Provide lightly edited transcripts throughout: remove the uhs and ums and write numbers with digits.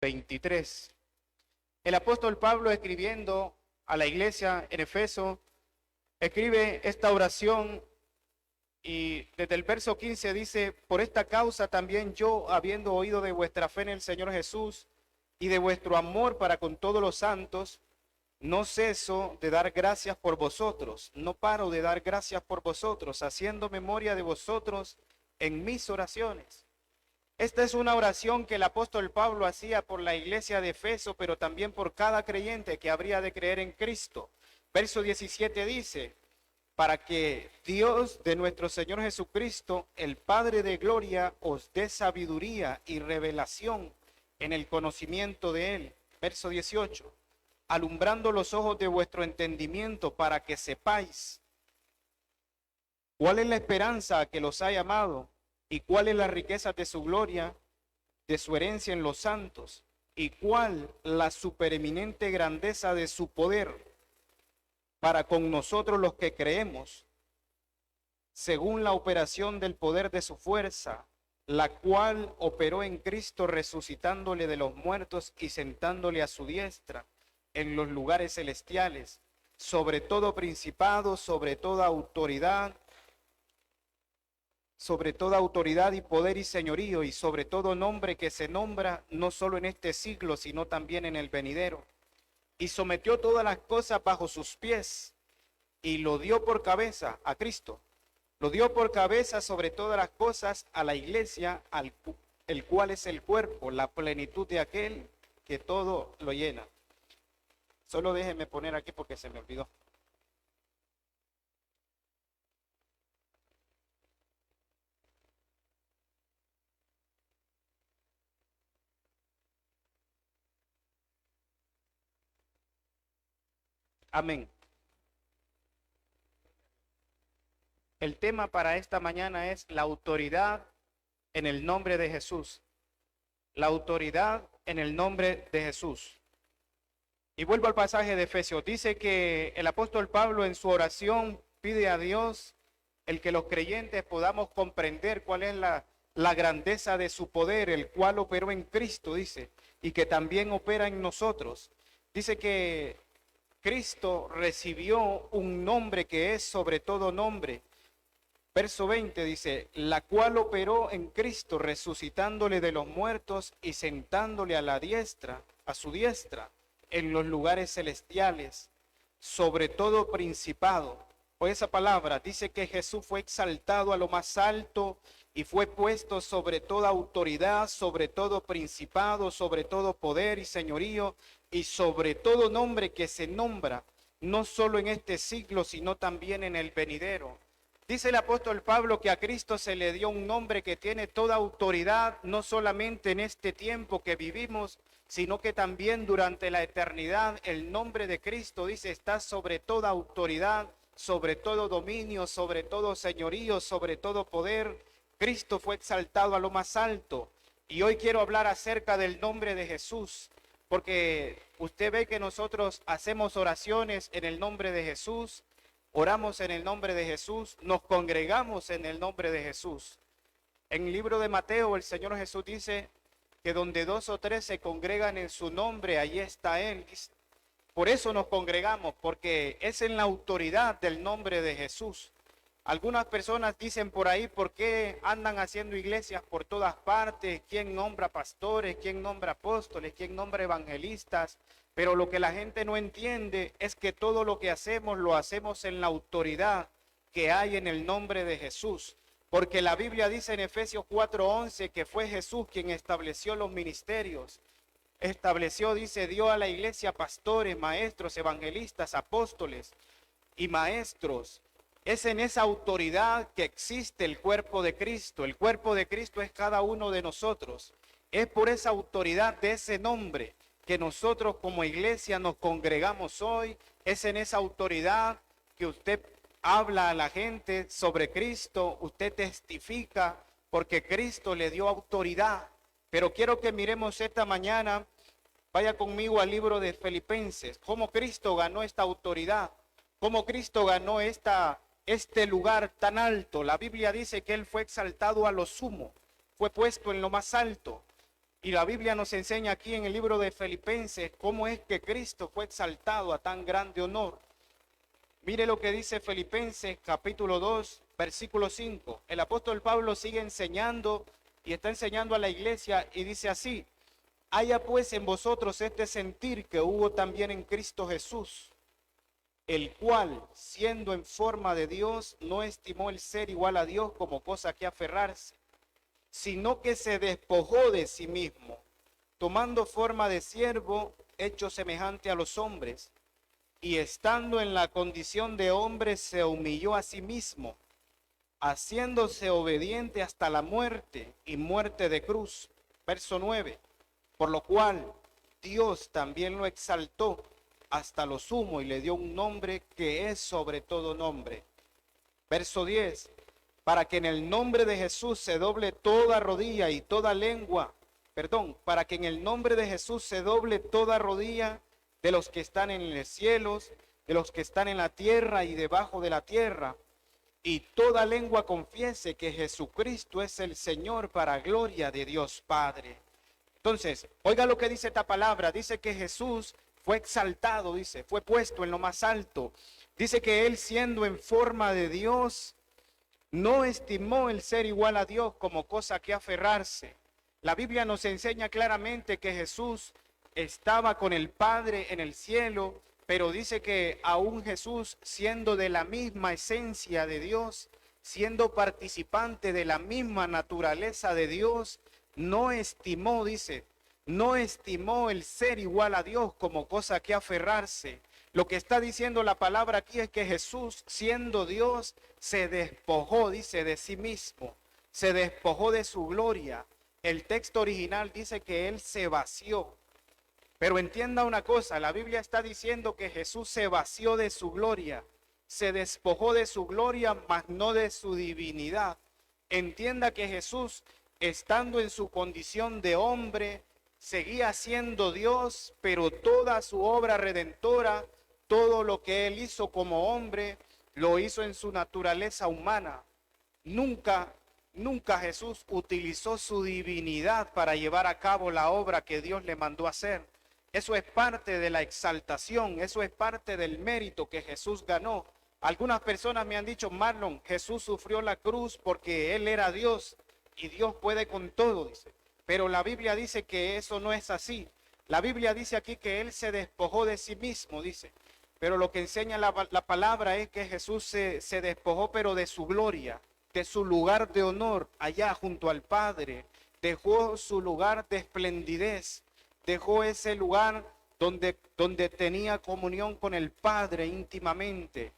23. El apóstol Pablo, escribiendo a la iglesia en Efeso, escribe esta oración y desde el verso 15 dice: por esta causa también yo, habiendo oído de vuestra fe en el Señor Jesús y de vuestro amor para con todos los santos, no ceso de dar gracias por vosotros, no paro de dar gracias por vosotros, haciendo memoria de vosotros en mis oraciones. Esta es una oración que el apóstol Pablo hacía por la iglesia de Efeso, pero también por cada creyente que habría de creer en Cristo. Verso 17 dice: para que Dios de nuestro Señor Jesucristo, el Padre de gloria, os dé sabiduría y revelación en el conocimiento de Él. Verso 18: alumbrando los ojos de vuestro entendimiento, para que sepáis cuál es la esperanza a que los ha llamado, y cuál es la riqueza de su gloria, de su herencia en los santos, y cuál la supereminente grandeza de su poder para con nosotros los que creemos, según la operación del poder de su fuerza, la cual operó en Cristo, resucitándole de los muertos y sentándole a su diestra en los lugares celestiales, sobre todo principado, sobre toda autoridad y poder y señorío, y sobre todo nombre que se nombra no solo en este siglo, sino también en el venidero. Y sometió todas las cosas bajo sus pies, y lo dio por cabeza a Cristo. Lo dio por cabeza sobre todas las cosas a la iglesia, el cual es el cuerpo, la plenitud de aquel que todo lo llena. Solo déjenme poner aquí porque se me olvidó. Amén. El tema para esta mañana es la autoridad en el nombre de Jesús. La autoridad en el nombre de Jesús. Y vuelvo al pasaje de Efesios. Dice que el apóstol Pablo en su oración pide a Dios el que los creyentes podamos comprender cuál es la grandeza de su poder, el cual operó en Cristo, dice, y que también opera en nosotros. Dice que Cristo recibió un nombre que es sobre todo nombre. Verso 20 dice: la cual operó en Cristo, resucitándole de los muertos y sentándole a la diestra, a su diestra, en los lugares celestiales, sobre todo principado. Pues esa palabra dice que Jesús fue exaltado a lo más alto y fue puesto sobre toda autoridad, sobre todo principado, sobre todo poder y señorío, y sobre todo nombre que se nombra, no solo en este siglo, sino también en el venidero. Dice el apóstol Pablo que a Cristo se le dio un nombre que tiene toda autoridad, no solamente en este tiempo que vivimos, sino que también durante la eternidad. El nombre de Cristo, dice, está sobre toda autoridad, sobre todo dominio, sobre todo señorío, sobre todo poder. Cristo fue exaltado a lo más alto. Y hoy quiero hablar acerca del nombre de Jesús, porque usted ve que nosotros hacemos oraciones en el nombre de Jesús. Oramos en el nombre de Jesús, nos congregamos en el nombre de Jesús. En el libro de Mateo, el Señor Jesús dice que donde 2 o 3 se congregan en su nombre, allí está Él. Por eso nos congregamos, porque es en la autoridad del nombre de Jesús. Algunas personas dicen por ahí: ¿por qué andan haciendo iglesias por todas partes? ¿Quién nombra pastores? ¿Quién nombra apóstoles? ¿Quién nombra evangelistas? Pero lo que la gente no entiende es que todo lo que hacemos lo hacemos en la autoridad que hay en el nombre de Jesús. Porque la Biblia dice en Efesios 4:11 que fue Jesús quien estableció los ministerios. Estableció, dice, dio a la iglesia pastores, maestros, evangelistas, apóstoles y maestros. Es en esa autoridad que existe el cuerpo de Cristo. El cuerpo de Cristo es cada uno de nosotros. Es por esa autoridad de ese nombre que nosotros como iglesia nos congregamos hoy. Es en esa autoridad que usted habla a la gente sobre Cristo, usted testifica, porque Cristo le dio autoridad. Pero quiero que miremos esta mañana, vaya conmigo al libro de Filipenses, cómo Cristo ganó esta autoridad, cómo Cristo ganó este lugar tan alto. La Biblia dice que Él fue exaltado a lo sumo, fue puesto en lo más alto. Y la Biblia nos enseña aquí en el libro de Filipenses cómo es que Cristo fue exaltado a tan grande honor. Mire lo que dice Filipenses capítulo 2, versículo 5. El apóstol Pablo sigue enseñando y está enseñando a la iglesia y dice así: haya pues en vosotros este sentir que hubo también en Cristo Jesús, el cual, siendo en forma de Dios, no estimó el ser igual a Dios como cosa que aferrarse, sino que se despojó de sí mismo, tomando forma de siervo, hecho semejante a los hombres, y estando en la condición de hombre, se humilló a sí mismo, haciéndose obediente hasta la muerte y muerte de cruz. Verso 9. Por lo cual Dios también lo exaltó hasta lo sumo y le dio un nombre que es sobre todo nombre. Verso 10. Para que en el nombre de Jesús se doble toda rodilla y toda lengua, para que en el nombre de Jesús se doble toda rodilla de los que están en los cielos, de los que están en la tierra y debajo de la tierra, y toda lengua confiese que Jesucristo es el Señor, para gloria de Dios Padre. Entonces, oiga lo que dice esta palabra. Dice que Jesús fue exaltado, dice, fue puesto en lo más alto. Dice que él, siendo en forma de Dios, no estimó el ser igual a Dios como cosa que aferrarse. La Biblia nos enseña claramente que Jesús estaba con el Padre en el cielo, pero dice que aún Jesús, siendo de la misma esencia de Dios, siendo participante de la misma naturaleza de Dios, no estimó, dice, no estimó el ser igual a Dios como cosa que aferrarse. Lo que está diciendo la palabra aquí es que Jesús, siendo Dios, se despojó, dice, de sí mismo, se despojó de su gloria. El texto original dice que él se vació. Pero entienda una cosa, la Biblia está diciendo que Jesús se vació de su gloria, se despojó de su gloria, mas no de su divinidad. Entienda que Jesús, estando en su condición de hombre, seguía siendo Dios, pero toda su obra redentora, todo lo que él hizo como hombre, lo hizo en su naturaleza humana. Nunca Jesús utilizó su divinidad para llevar a cabo la obra que Dios le mandó hacer. Eso es parte de la exaltación, eso es parte del mérito que Jesús ganó. Algunas personas me han dicho: Marlon, Jesús sufrió la cruz porque él era Dios y Dios puede con todo, dice. Pero la Biblia dice que eso no es así. La Biblia dice aquí que él se despojó de sí mismo, dice. Pero lo que enseña la palabra es que Jesús se despojó, pero de su gloria, de su lugar de honor allá junto al Padre. Dejó su lugar de esplendidez, dejó ese lugar donde tenía comunión con el Padre íntimamente.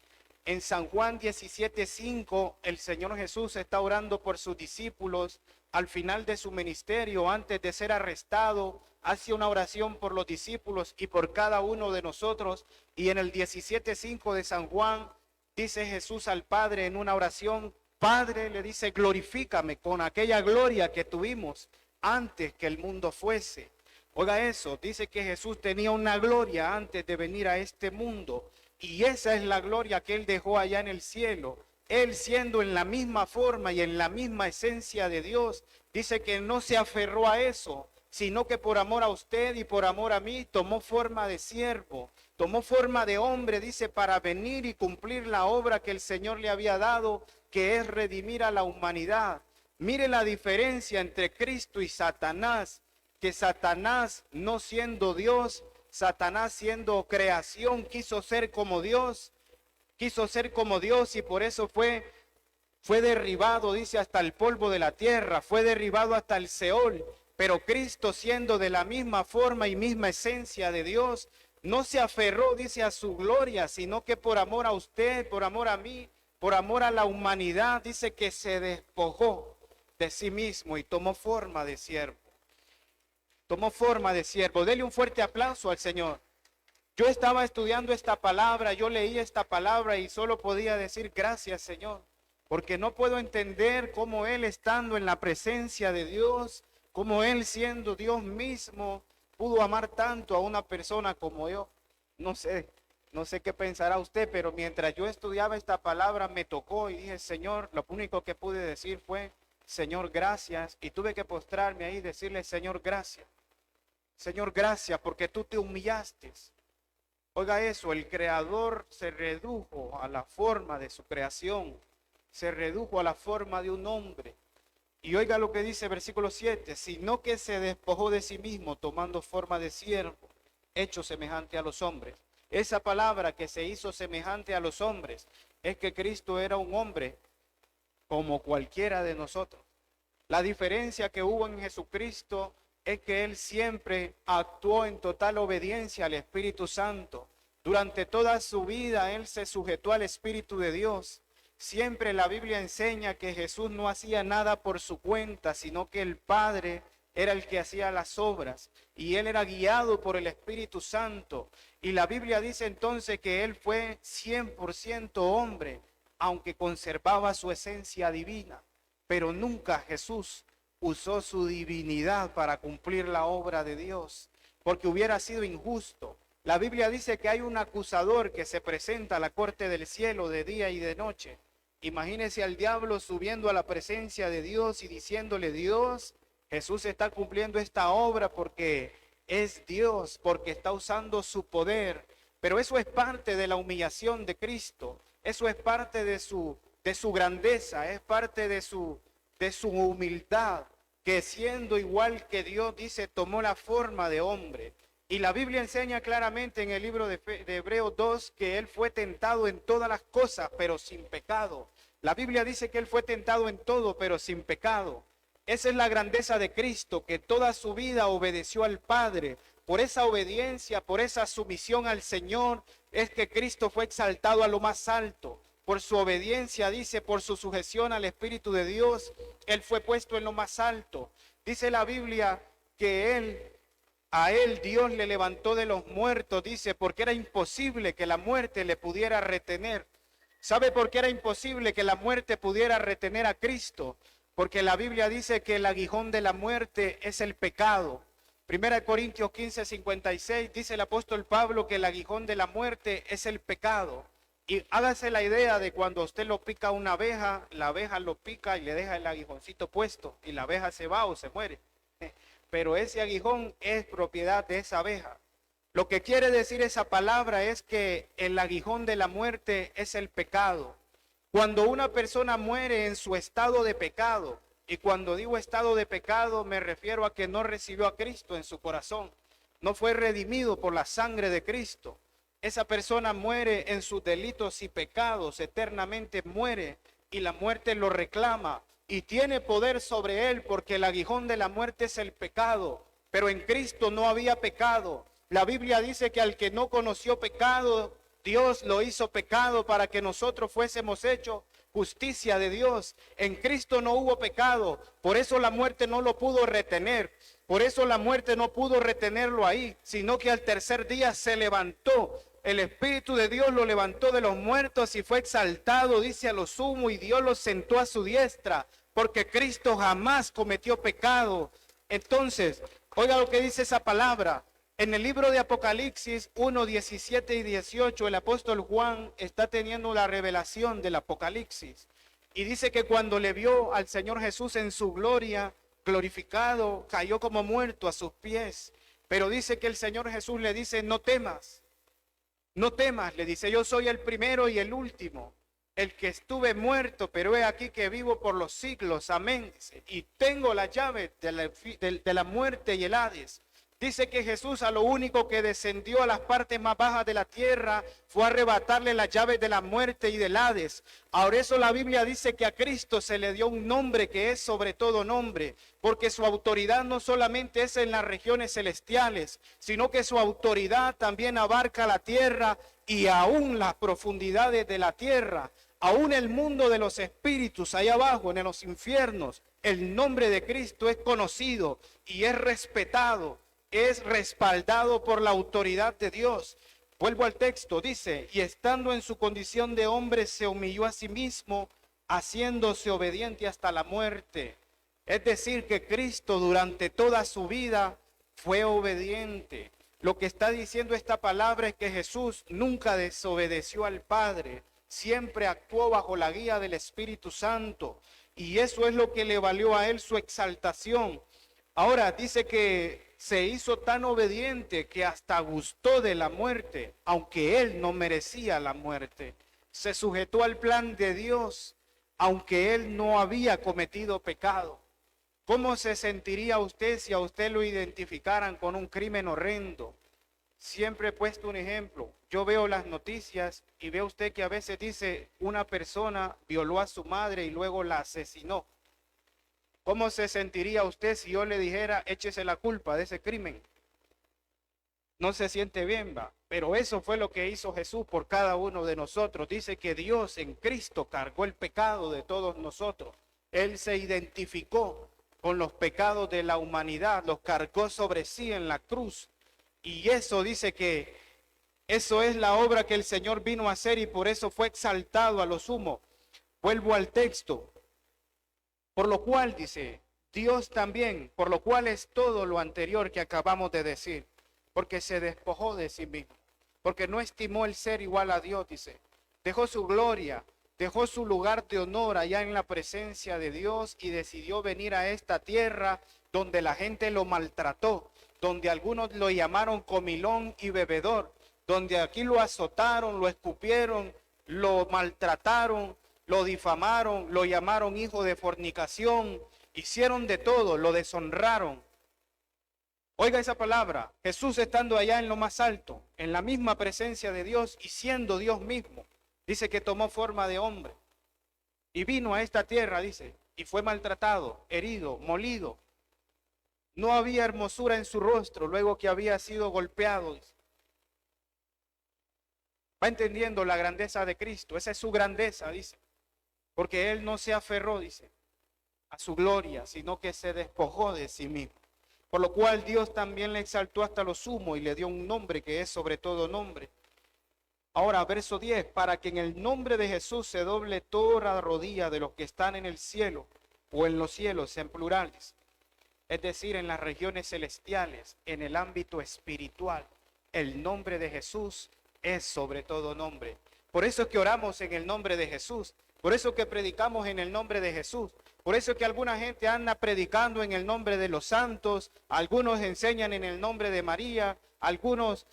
En San Juan 17:5, el Señor Jesús está orando por sus discípulos al final de su ministerio, antes de ser arrestado. Hace una oración por los discípulos y por cada uno de nosotros. Y en el 17:5 de San Juan, dice Jesús al Padre en una oración: Padre, le dice, glorifícame con aquella gloria que tuvimos antes que el mundo fuese. Oiga eso, dice que Jesús tenía una gloria antes de venir a este mundo. Y esa es la gloria que él dejó allá en el cielo. Él, siendo en la misma forma y en la misma esencia de Dios, dice que no se aferró a eso, sino que por amor a usted y por amor a mí tomó forma de siervo, tomó forma de hombre, dice, para venir y cumplir la obra que el Señor le había dado, que es redimir a la humanidad. Mire la diferencia entre Cristo y Satanás, que Satanás, no siendo Dios, Satanás siendo creación, quiso ser como Dios y por eso fue derribado, dice, hasta el polvo de la tierra, fue derribado hasta el Seol. Pero Cristo, siendo de la misma forma y misma esencia de Dios, no se aferró, dice, a su gloria, sino que por amor a usted, por amor a mí, por amor a la humanidad, dice que se despojó de sí mismo y tomó forma de siervo. Tomó forma de siervo. Dele un fuerte aplauso al Señor. Yo estaba estudiando esta palabra, yo leí esta palabra y solo podía decir gracias, Señor, porque no puedo entender cómo Él, estando en la presencia de Dios, cómo Él, siendo Dios mismo, pudo amar tanto a una persona como yo. No sé qué pensará usted, pero mientras yo estudiaba esta palabra me tocó y dije: Señor, lo único que pude decir fue: Señor, gracias. Y tuve que postrarme ahí y decirle, Señor, gracias. Señor, gracias porque tú te humillaste. Oiga eso, el Creador se redujo a la forma de su creación. Se redujo a la forma de un hombre. Y oiga lo que dice versículo 7, sino que se despojó de sí mismo tomando forma de siervo, hecho semejante a los hombres. Esa palabra que se hizo semejante a los hombres es que Cristo era un hombre como cualquiera de nosotros. La diferencia que hubo en Jesucristo es que Él siempre actuó en total obediencia al Espíritu Santo. Durante toda su vida Él se sujetó al Espíritu de Dios. Siempre la Biblia enseña que Jesús no hacía nada por su cuenta, sino que el Padre era el que hacía las obras y Él era guiado por el Espíritu Santo. Y la Biblia dice entonces que Él fue 100% hombre, aunque conservaba su esencia divina. Pero nunca Jesús usó su divinidad para cumplir la obra de Dios, porque hubiera sido injusto. La Biblia dice que hay un acusador que se presenta a la corte del cielo de día y de noche. Imagínese al diablo subiendo a la presencia de Dios y diciéndole, Dios, Jesús está cumpliendo esta obra porque es Dios, porque está usando su poder. Pero eso es parte de la humillación de Cristo. Eso es parte de su grandeza, es parte de su humildad, que siendo igual que Dios, dice, tomó la forma de hombre. Y la Biblia enseña claramente en el libro de Hebreos 2 que Él fue tentado en todas las cosas, pero sin pecado. La Biblia dice que Él fue tentado en todo, pero sin pecado. Esa es la grandeza de Cristo, que toda su vida obedeció al Padre. Por esa obediencia, por esa sumisión al Señor, es que Cristo fue exaltado a lo más alto. Por su obediencia, dice, por su sujeción al Espíritu de Dios, Él fue puesto en lo más alto. Dice la Biblia que a Él Dios le levantó de los muertos, dice, porque era imposible que la muerte le pudiera retener. ¿Sabe por qué era imposible que la muerte pudiera retener a Cristo? Porque la Biblia dice que el aguijón de la muerte es el pecado. 1 Corintios 15:56 dice el apóstol Pablo que el aguijón de la muerte es el pecado. Y hágase la idea de cuando usted lo pica una abeja, la abeja lo pica y le deja el aguijoncito puesto y la abeja se va o se muere. Pero ese aguijón es propiedad de esa abeja. Lo que quiere decir esa palabra es que el aguijón de la muerte es el pecado. Cuando una persona muere en su estado de pecado, y cuando digo estado de pecado me refiero a que no recibió a Cristo en su corazón, no fue redimido por la sangre de Cristo. Esa persona muere en sus delitos y pecados, eternamente muere y la muerte lo reclama y tiene poder sobre él porque el aguijón de la muerte es el pecado, pero en Cristo no había pecado. La Biblia dice que al que no conoció pecado, Dios lo hizo pecado para que nosotros fuésemos hechos justicia de Dios. En Cristo no hubo pecado, por eso la muerte no lo pudo retener. Por eso la muerte no pudo retenerlo ahí, sino que al tercer día se levantó. El Espíritu de Dios lo levantó de los muertos y fue exaltado, dice a lo sumo, y Dios lo sentó a su diestra, porque Cristo jamás cometió pecado. Entonces, oiga lo que dice esa palabra. En el libro de Apocalipsis 1, 17 y 18, el apóstol Juan está teniendo la revelación del Apocalipsis. Y dice que cuando le vio al Señor Jesús en su gloria, glorificado, cayó como muerto a sus pies. Pero dice que el Señor Jesús le dice, no temas, le dice, yo soy el primero y el último, el que estuve muerto, pero he aquí que vivo por los siglos, amén. Y tengo la llave de la muerte y el Hades. Dice que Jesús a lo único que descendió a las partes más bajas de la tierra fue arrebatarle las llaves de la muerte y del Hades. Ahora eso la Biblia dice que a Cristo se le dio un nombre que es sobre todo nombre, porque su autoridad no solamente es en las regiones celestiales, sino que su autoridad también abarca la tierra y aún las profundidades de la tierra, aún el mundo de los espíritus allá abajo en los infiernos. El nombre de Cristo es conocido y es respetado. Es respaldado por la autoridad de Dios. Vuelvo al texto, dice, y estando en su condición de hombre se humilló a sí mismo, haciéndose obediente hasta la muerte. Es decir, que Cristo durante toda su vida fue obediente. Lo que está diciendo esta palabra es que Jesús nunca desobedeció al Padre, siempre actuó bajo la guía del Espíritu Santo. Y eso es lo que le valió a él su exaltación. Ahora dice que se hizo tan obediente que hasta gustó de la muerte, aunque él no merecía la muerte. Se sujetó al plan de Dios, aunque él no había cometido pecado. ¿Cómo se sentiría usted si a usted lo identificaran con un crimen horrendo? Siempre he puesto un ejemplo. Yo veo las noticias y veo usted que a veces dice una persona violó a su madre y luego la asesinó. ¿Cómo se sentiría usted si yo le dijera échese la culpa de ese crimen? No se siente bien, va. Pero eso fue lo que hizo Jesús por cada uno de nosotros. Dice que Dios en Cristo cargó el pecado de todos nosotros. Él se identificó con los pecados de la humanidad, los cargó sobre sí en la cruz. Y eso dice que eso es la obra que el Señor vino a hacer y por eso fue exaltado a lo sumo. Vuelvo al texto. Por lo cual, dice, Dios también, por lo cual es todo lo anterior que acabamos de decir, porque se despojó de sí mismo, porque no estimó el ser igual a Dios, dice. Dejó su gloria, dejó su lugar de honor allá en la presencia de Dios y decidió venir a esta tierra donde la gente lo maltrató, donde algunos lo llamaron comilón y bebedor, donde aquí lo azotaron, lo escupieron, lo maltrataron, lo difamaron, lo llamaron hijo de fornicación, hicieron de todo, lo deshonraron. Oiga esa palabra, Jesús estando allá en lo más alto, en la misma presencia de Dios y siendo Dios mismo, dice que tomó forma de hombre y vino a esta tierra, dice, y fue maltratado, herido, molido. No había hermosura en su rostro luego que había sido golpeado. Va entendiendo la grandeza de Cristo, esa es su grandeza, dice. Porque él no se aferró, dice, a su gloria, sino que se despojó de sí mismo. Por lo cual Dios también le exaltó hasta lo sumo y le dio un nombre que es sobre todo nombre. Ahora, verso 10, para que en el nombre de Jesús se doble toda rodilla de los que están en el cielo o en los cielos, en plurales. Es decir, en las regiones celestiales, en el ámbito espiritual. El nombre de Jesús es sobre todo nombre. Por eso es que oramos en el nombre de Jesús. Por eso que predicamos en el nombre de Jesús. Por eso que alguna gente anda predicando en el nombre de los santos. Algunos enseñan en el nombre de María. Algunos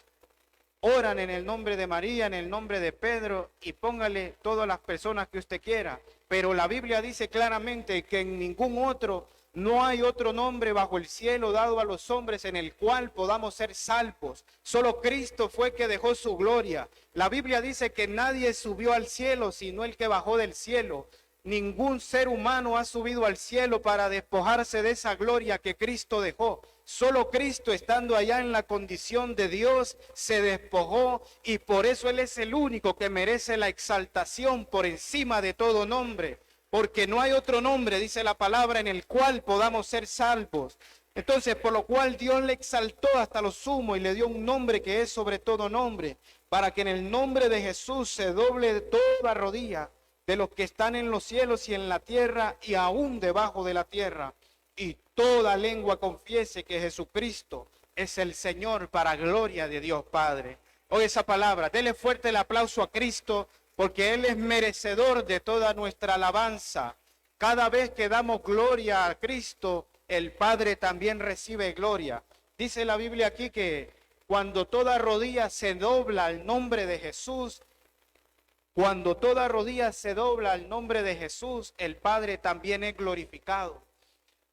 oran en el nombre de María, en el nombre de Pedro. Y póngale todas las personas que usted quiera. Pero la Biblia dice claramente que en ningún otro, no hay otro nombre bajo el cielo dado a los hombres en el cual podamos ser salvos. Solo Cristo fue que dejó su gloria. La Biblia dice que nadie subió al cielo sino el que bajó del cielo. Ningún ser humano ha subido al cielo para despojarse de esa gloria que Cristo dejó. Solo Cristo, estando allá en la condición de Dios, se despojó y por eso Él es el único que merece la exaltación por encima de todo nombre. Porque no hay otro nombre, dice la palabra, en el cual podamos ser salvos. Entonces, por lo cual Dios le exaltó hasta lo sumo y le dio un nombre que es sobre todo nombre, para que en el nombre de Jesús se doble toda rodilla de los que están en los cielos y en la tierra y aún debajo de la tierra, y toda lengua confiese que Jesucristo es el Señor para gloria de Dios Padre. Oye esa palabra, dele fuerte el aplauso a Cristo, porque Él es merecedor de toda nuestra alabanza. Cada vez que damos gloria a Cristo, el Padre también recibe gloria. Dice la Biblia aquí que cuando toda rodilla se dobla al nombre de Jesús, cuando toda rodilla se dobla al nombre de Jesús, el Padre también es glorificado.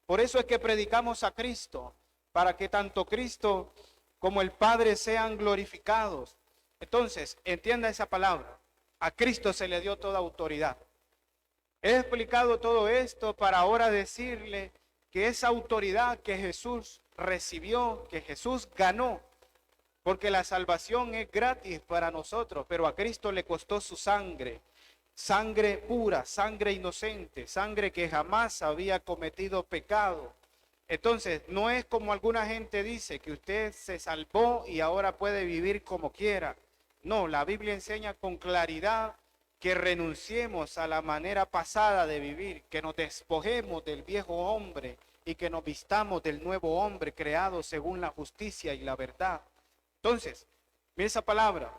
Por eso es que predicamos a Cristo, para que tanto Cristo como el Padre sean glorificados. Entonces, entienda esa palabra. A Cristo se le dio toda autoridad. He explicado todo esto para ahora decirle que esa autoridad que Jesús recibió, que Jesús ganó, porque la salvación es gratis para nosotros, pero a Cristo le costó su sangre, sangre pura, sangre inocente, sangre que jamás había cometido pecado. Entonces, no es como alguna gente dice, que usted se salvó y ahora puede vivir como quiera. No, la Biblia enseña con claridad que renunciemos a la manera pasada de vivir, que nos despojemos del viejo hombre y que nos vistamos del nuevo hombre creado según la justicia y la verdad. Entonces, mira esa palabra,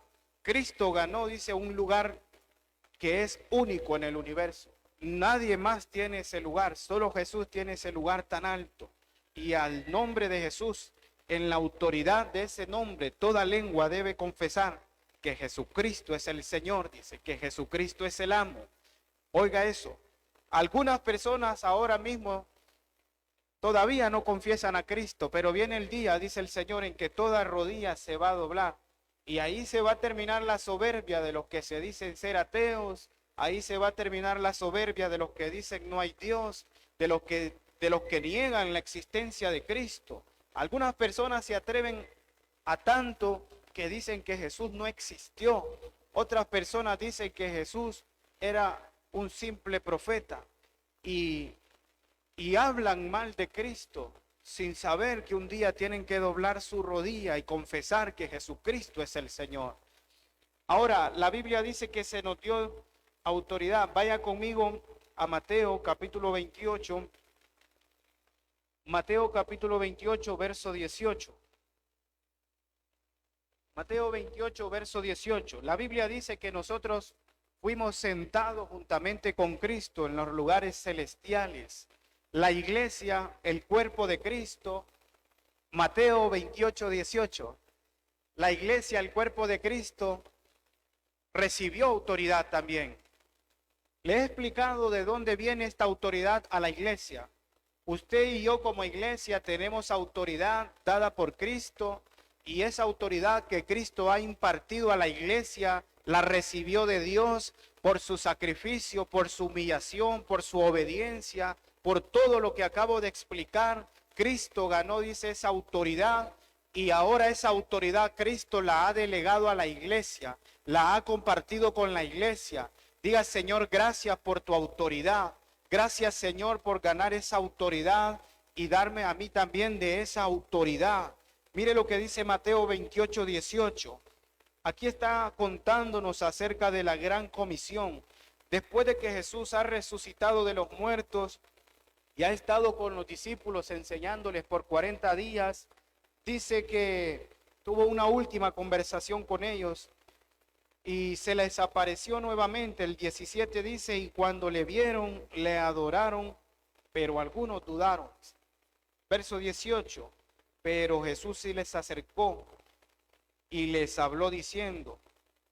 Cristo ganó, dice, un lugar que es único en el universo. Nadie más tiene ese lugar, solo Jesús tiene ese lugar tan alto. Y al nombre de Jesús, en la autoridad de ese nombre, toda lengua debe confesar que Jesucristo es el Señor, dice, que Jesucristo es el amo. Oiga eso, algunas personas ahora mismo todavía no confiesan a Cristo, pero viene el día, dice el Señor, en que toda rodilla se va a doblar. Y ahí se va a terminar la soberbia de los que se dicen ser ateos. Ahí se va a terminar la soberbia de los que dicen no hay Dios, de los que niegan la existencia de Cristo. Algunas personas se atreven a tanto que dicen que Jesús no existió. Otras personas dicen que Jesús era un simple profeta y hablan mal de Cristo sin saber que un día tienen que doblar su rodilla y confesar que Jesucristo es el Señor. Ahora, la Biblia dice que se nos dio autoridad. Vaya conmigo a Mateo capítulo 28. Mateo capítulo 28, verso 18. Mateo 28, verso 18. La Biblia dice que nosotros fuimos sentados juntamente con Cristo en los lugares celestiales. La iglesia, el cuerpo de Cristo. Mateo 28, 18. La iglesia, el cuerpo de Cristo, recibió autoridad también. Le he explicado de dónde viene esta autoridad a la iglesia. Usted y yo como iglesia tenemos autoridad dada por Cristo y esa autoridad que Cristo ha impartido a la iglesia la recibió de Dios por su sacrificio, por su humillación, por su obediencia, por todo lo que acabo de explicar. Cristo ganó, dice, esa autoridad y ahora esa autoridad Cristo la ha delegado a la iglesia, la ha compartido con la iglesia. Diga, Señor, gracias por tu autoridad. Gracias, Señor, por ganar esa autoridad y darme a mí también de esa autoridad. Mire lo que dice Mateo 28, 18. Aquí está contándonos acerca de la gran comisión. Después de que Jesús ha resucitado de los muertos y ha estado con los discípulos enseñándoles por 40 días, dice que tuvo una última conversación con ellos y se les apareció nuevamente. El 17 dice, y cuando le vieron, le adoraron, pero algunos dudaron. Verso 18, pero Jesús sí les acercó y les habló diciendo,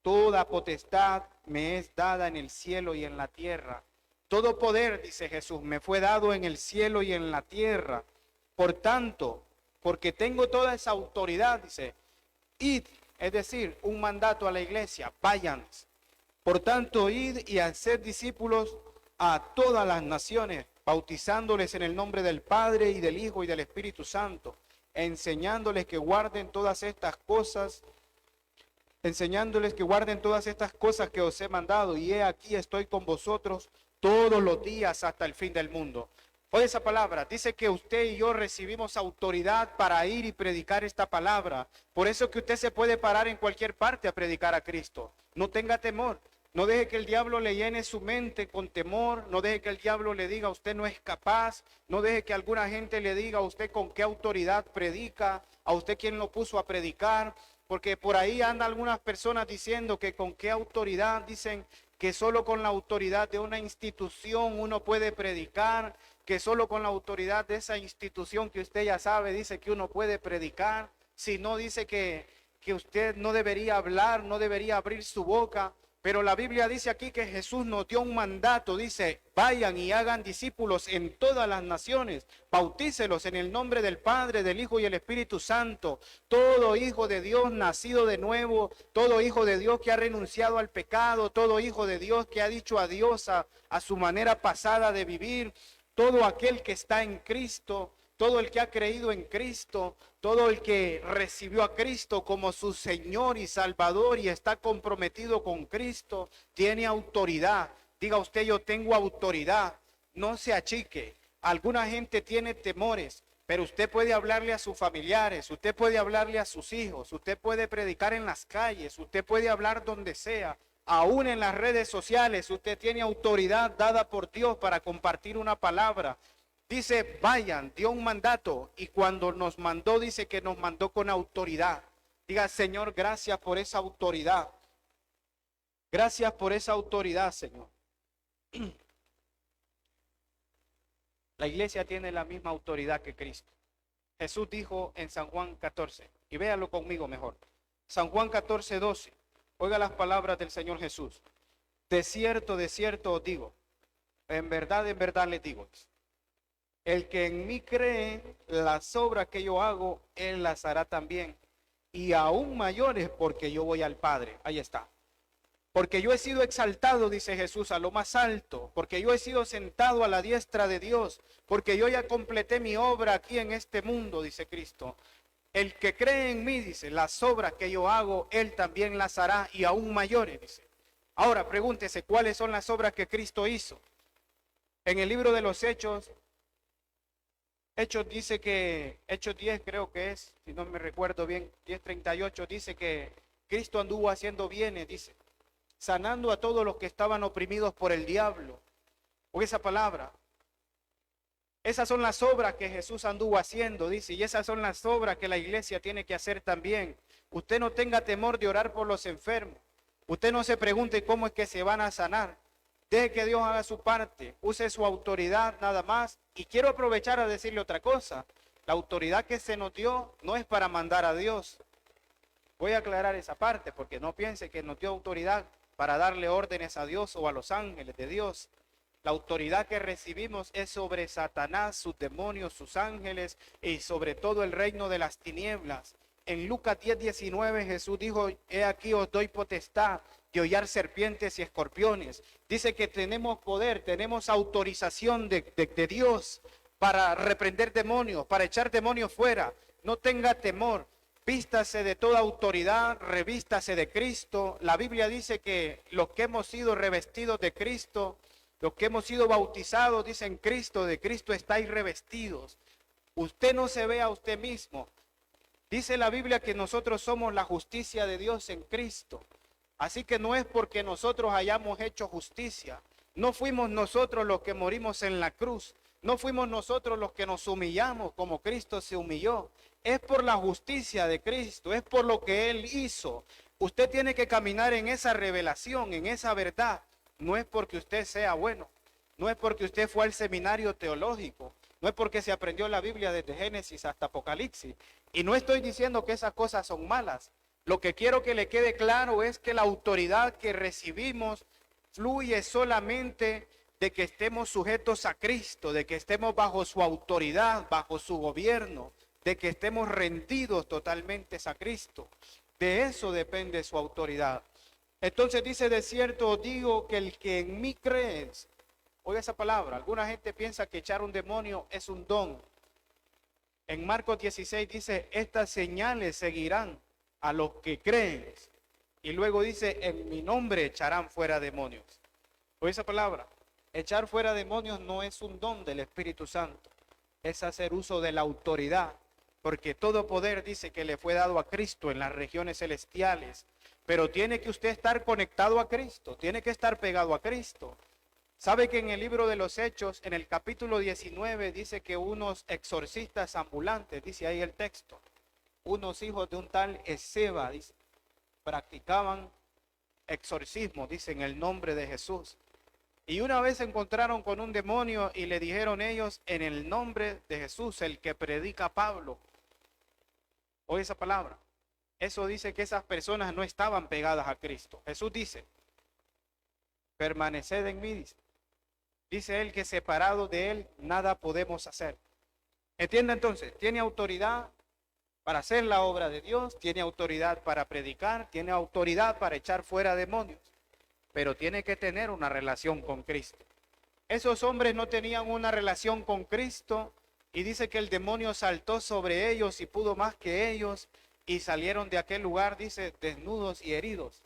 toda potestad me es dada en el cielo y en la tierra. Todo poder, dice Jesús, me fue dado en el cielo y en la tierra. Por tanto, porque tengo toda esa autoridad, dice, id. Es decir, un mandato a la iglesia, vayan. Por tanto, id y haced discípulos a todas las naciones, bautizándoles en el nombre del Padre y del Hijo y del Espíritu Santo, enseñándoles que guarden todas estas cosas, que os he mandado, y he aquí estoy con vosotros todos los días hasta el fin del mundo. Oye esa palabra, dice que usted y yo recibimos autoridad para ir y predicar esta palabra. Por eso que usted se puede parar en cualquier parte a predicar a Cristo. No tenga temor, no deje que el diablo le llene su mente con temor, no deje que el diablo le diga usted no es capaz, no deje que alguna gente le diga a usted con qué autoridad predica, a usted quién lo puso a predicar, porque por ahí andan algunas personas diciendo que con qué autoridad, dicen que solo con la autoridad de una institución uno puede predicar, que solo con la autoridad de esa institución que usted ya sabe, dice que uno puede predicar. Si no, dice que usted no debería hablar, no debería abrir su boca. Pero la Biblia dice aquí que Jesús nos dio un mandato, dice, vayan y hagan discípulos en todas las naciones, bautícelos en el nombre del Padre, del Hijo y el Espíritu Santo. Todo hijo de Dios nacido de nuevo, todo hijo de Dios que ha renunciado al pecado, todo hijo de Dios que ha dicho adiós a su manera pasada de vivir, todo aquel que está en Cristo, todo el que ha creído en Cristo, todo el que recibió a Cristo como su Señor y Salvador y está comprometido con Cristo, tiene autoridad. Diga usted, yo tengo autoridad. No se achique. Alguna gente tiene temores, pero usted puede hablarle a sus familiares, usted puede hablarle a sus hijos, usted puede predicar en las calles, usted puede hablar donde sea. Aún en las redes sociales, usted tiene autoridad dada por Dios para compartir una palabra. Dice, vayan, dio un mandato y cuando nos mandó, dice que nos mandó con autoridad. Diga, Señor, gracias por esa autoridad. Gracias por esa autoridad, Señor. La iglesia tiene la misma autoridad que Cristo. Jesús dijo en San Juan 14, y véalo conmigo mejor. San Juan 14, 12. Oiga las palabras del Señor Jesús. De cierto os digo, en verdad les digo, el que en mí cree, las obras que yo hago, él las hará también, y aún mayores, porque yo voy al Padre. Ahí está. Porque yo he sido exaltado, dice Jesús, a lo más alto, porque yo he sido sentado a la diestra de Dios, porque yo ya completé mi obra aquí en este mundo, dice Cristo. El que cree en mí, dice, las obras que yo hago, él también las hará, y aún mayores, dice. Ahora pregúntese, ¿cuáles son las obras que Cristo hizo? En el libro de los Hechos dice que, Hechos 10 creo que es, si no me recuerdo bien, 10:38, dice que Cristo anduvo haciendo bienes, dice, sanando a todos los que estaban oprimidos por el diablo. O esa palabra. Esas son las obras que Jesús anduvo haciendo, dice, y esas son las obras que la iglesia tiene que hacer también. Usted no tenga temor de orar por los enfermos. Usted no se pregunte cómo es que se van a sanar. Deje que Dios haga su parte, use su autoridad nada más. Y quiero aprovechar a decirle otra cosa. La autoridad que se nos dio no es para mandar a Dios. Voy a aclarar esa parte porque no piense que nos dio autoridad para darle órdenes a Dios o a los ángeles de Dios. La autoridad que recibimos es sobre Satanás, sus demonios, sus ángeles y sobre todo el reino de las tinieblas. En Lucas 10:19 Jesús dijo, he aquí os doy potestad de hollar serpientes y escorpiones. Dice que tenemos poder, tenemos autorización de Dios para reprender demonios, para echar demonios fuera. No tenga temor, vístase de toda autoridad, revístase de Cristo. La Biblia dice que los que hemos sido revestidos de Cristo, los que hemos sido bautizados, dicen Cristo, de Cristo estáis revestidos. Usted no se ve a usted mismo. Dice la Biblia que nosotros somos la justicia de Dios en Cristo. Así que no es porque nosotros hayamos hecho justicia. No fuimos nosotros los que morimos en la cruz. No fuimos nosotros los que nos humillamos como Cristo se humilló. Es por la justicia de Cristo, es por lo que Él hizo. Usted tiene que caminar en esa revelación, en esa verdad. No es porque usted sea bueno. No es porque usted fue al seminario teológico. No es porque se aprendió la Biblia desde Génesis hasta Apocalipsis. Y no estoy diciendo que esas cosas son malas. Lo que quiero que le quede claro es que la autoridad que recibimos fluye solamente de que estemos sujetos a Cristo, de que estemos bajo su autoridad, bajo su gobierno, de que estemos rendidos totalmente a Cristo. De eso depende su autoridad. Entonces dice, de cierto os digo que el que en mí cree, oiga esa palabra, alguna gente piensa que echar un demonio es un don. En Marcos 16 dice, estas señales seguirán a los que creen. Y luego dice, en mi nombre echarán fuera demonios. Oiga esa palabra, echar fuera demonios no es un don del Espíritu Santo, es hacer uso de la autoridad. Porque todo poder dice que le fue dado a Cristo en las regiones celestiales. Pero tiene que usted estar conectado a Cristo, tiene que estar pegado a Cristo. ¿Sabe que en el libro de los Hechos, en el capítulo 19, dice que unos exorcistas ambulantes, dice ahí el texto, unos hijos de un tal Esceva, dice, practicaban exorcismo, dice, en el nombre de Jesús. Y una vez se encontraron con un demonio y le dijeron ellos, en el nombre de Jesús, el que predica Pablo. Oye esa palabra. Eso dice que esas personas no estaban pegadas a Cristo. Jesús dice, permaneced en mí, dice. Dice él que separado de él nada podemos hacer. ¿Entiende entonces? Tiene autoridad para hacer la obra de Dios, tiene autoridad para predicar, tiene autoridad para echar fuera demonios, pero tiene que tener una relación con Cristo. Esos hombres no tenían una relación con Cristo y dice que el demonio saltó sobre ellos y pudo más que ellos y salieron de aquel lugar, dice, desnudos y heridos.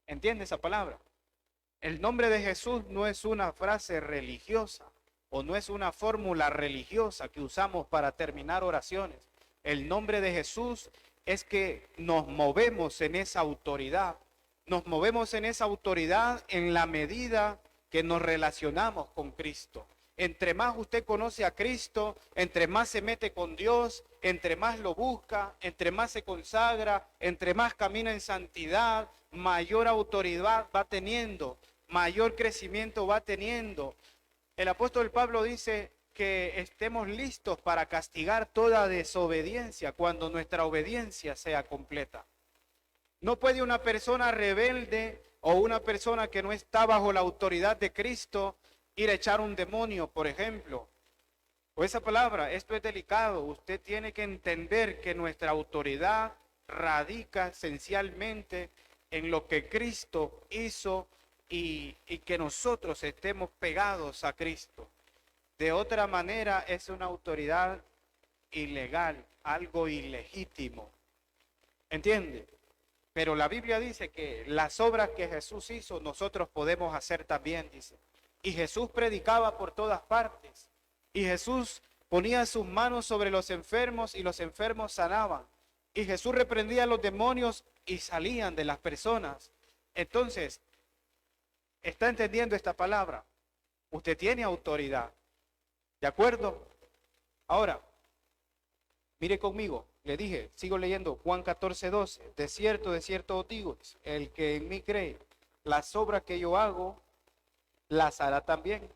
¿Entiende esa palabra? El nombre de Jesús no es una frase religiosa o no es una fórmula religiosa que usamos para terminar oraciones. El nombre de Jesús es que nos movemos en esa autoridad. Nos movemos en esa autoridad en la medida que nos relacionamos con Cristo. Entre más usted conoce a Cristo, entre más se mete con Dios, entre más lo busca, entre más se consagra, entre más camina en santidad, mayor autoridad va teniendo, mayor crecimiento va teniendo. El apóstol Pablo dice que estemos listos para castigar toda desobediencia cuando nuestra obediencia sea completa. No puede una persona rebelde o una persona que no está bajo la autoridad de Cristo ir a echar un demonio, por ejemplo. O esa palabra, esto es delicado. Usted tiene que entender que nuestra autoridad radica esencialmente en lo que Cristo hizo y que nosotros estemos pegados a Cristo. De otra manera es una autoridad ilegal, algo ilegítimo. ¿Entiende? Pero la Biblia dice que las obras que Jesús hizo, nosotros podemos hacer también, dice. Y Jesús predicaba por todas partes. Y Jesús ponía sus manos sobre los enfermos y los enfermos sanaban. Y Jesús reprendía a los demonios y salían de las personas. Entonces, ¿está entendiendo esta palabra? Usted tiene autoridad. ¿De acuerdo? Ahora, mire conmigo, le dije, sigo leyendo Juan 14:12. De cierto os digo, el que en mí cree, las obras que yo hago, las hará también,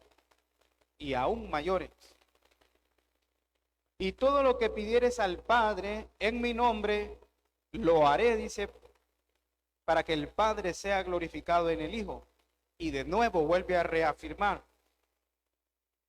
y aún mayores. Y todo lo que pidieres al Padre en mi nombre, lo haré, dice, para que el Padre sea glorificado en el Hijo. Y de nuevo vuelve a reafirmar,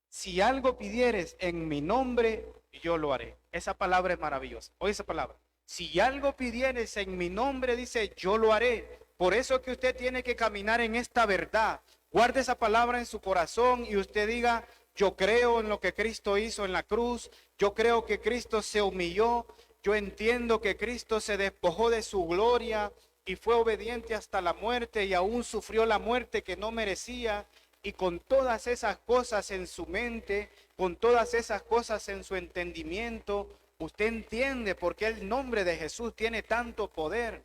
si algo pidieres en mi nombre, yo lo haré. Esa palabra es maravillosa. Oye esa palabra. Si algo pidieres en mi nombre, dice, yo lo haré. Por eso que usted tiene que caminar en esta verdad. Guarde esa palabra en su corazón y usted diga, yo creo en lo que Cristo hizo en la cruz. Yo creo que Cristo se humilló. Yo entiendo que Cristo se despojó de su gloria y fue obediente hasta la muerte y aún sufrió la muerte que no merecía. Y con todas esas cosas en su mente, con todas esas cosas en su entendimiento, usted entiende por qué el nombre de Jesús tiene tanto poder.